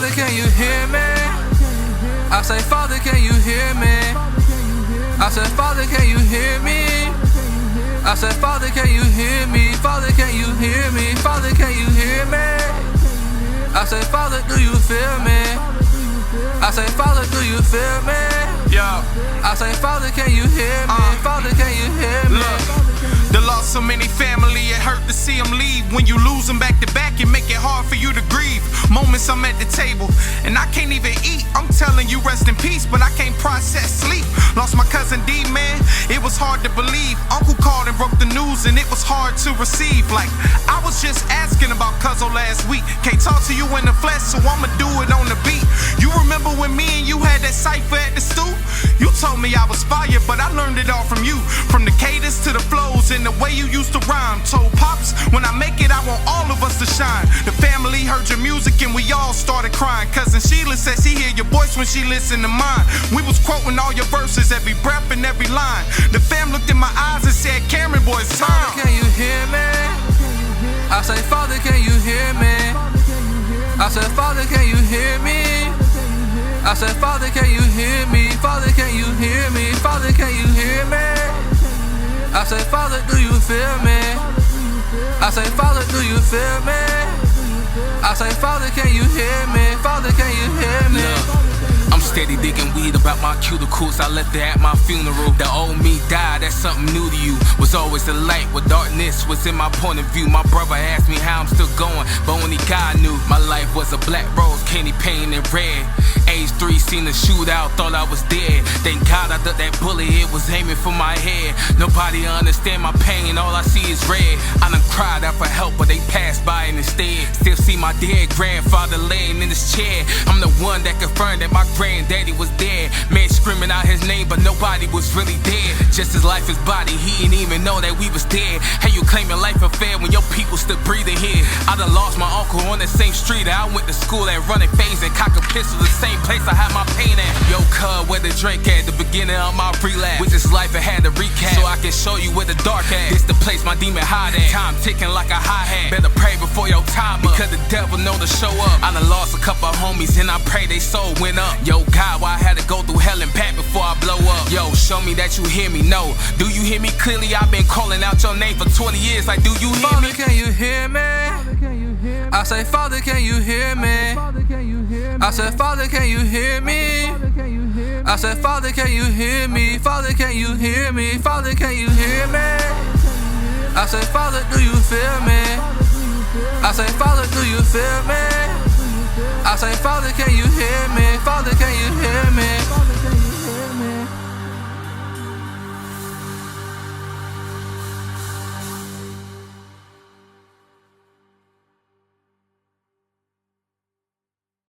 Father, can you hear me? I say, Father, can you hear me? I said, Father, can you hear me? I said, Father, can you hear me? Father, can you hear me? Father, can you hear me? I say, Father, do you feel me? I say, Father, do you feel me? Yo. I say, Father, can you hear me? Father, can you hear me? Look, the loss so many family, it hurt to see them leave. When you lose them back to back, it make it hard for you to grieve. Moments I'm at the table, and I can't even eat. I'm telling you rest in peace, but I can't process sleep. Lost my cousin D, man, it was hard to believe. Uncle called and broke the news, and it was hard to receive. Like, I was just asking about Cuzzo last week. Can't talk to you in the flesh, so I'ma do it on the beat. You remember when me and you had that cypher at the stoop? You told me I was fire, but I learned it all from you. From the cadence to the flows and the way you used to rhyme. Told Pops, when I make it, I want all of us to shine. The family heard your music and we all started crying. Cousin Sheila said she hear your voice when she listened to mine. We was quoting all your verses, every breath and every line. The fam looked in my eyes and said, Cameron, boy, it's time. Father, can you hear me? I say, Father, can you hear me? I said, Father, can you hear me? I said, Father, can you hear me? Father, can you hear me? Father, can you hear me? I said, Father, do you feel me? I say, Father, do you feel me? I say, Father, can you hear me? Father, can you hear me? I'm steady digging weed about my cuticles. I left it at my funeral. The old me died, that's something new to you. Was always the light where darkness was in my point of view. My brother asked me how I'm still going, but only God knew. My life was a black rose, candy painted red. Age 3, seen the shootout, thought I was dead. Thank God I ducked that bullet, it was aiming for my head. Nobody understand my pain, all I see is red. I done cried out for help, but they passed by and instead still see my dead grandfather laying in his chair. I'm the one that confirmed that my granddaddy was dead. Man screaming out his name, but nobody was really dead. Just his life, his body, he didn't even know that we was dead. Hey, you claiming life unfair when your people still breathing here? I done lost my uncle on the same street that I went to school at, running phase and cock a pistol, the same place I had my pain at. Yo, cuz, where the drink at, the beginning of my relapse. With this life, I had to recap, so I can show you where the dark at. This the place my demon hide at. Time ticking like a hi-hat. Better pray before your time up, because the devil know to show up. I done lost a couple of homies, and I pray they soul went up. Yo, God, why I had to go through hell and back before I blow up? Yo, show me that you hear me, no. Do you hear me clearly? I've been calling out your name for 20 years, like, do you hear Father, me? can you hear me? I say, Father, can you hear me? I said, Father, can you hear me? I said, Father, can you hear me? Father, can you hear me? Father, can you hear me? I said, Father, do you feel me? I say, Father, do you feel me? I say, Father, can you hear me? Father, can you hear me?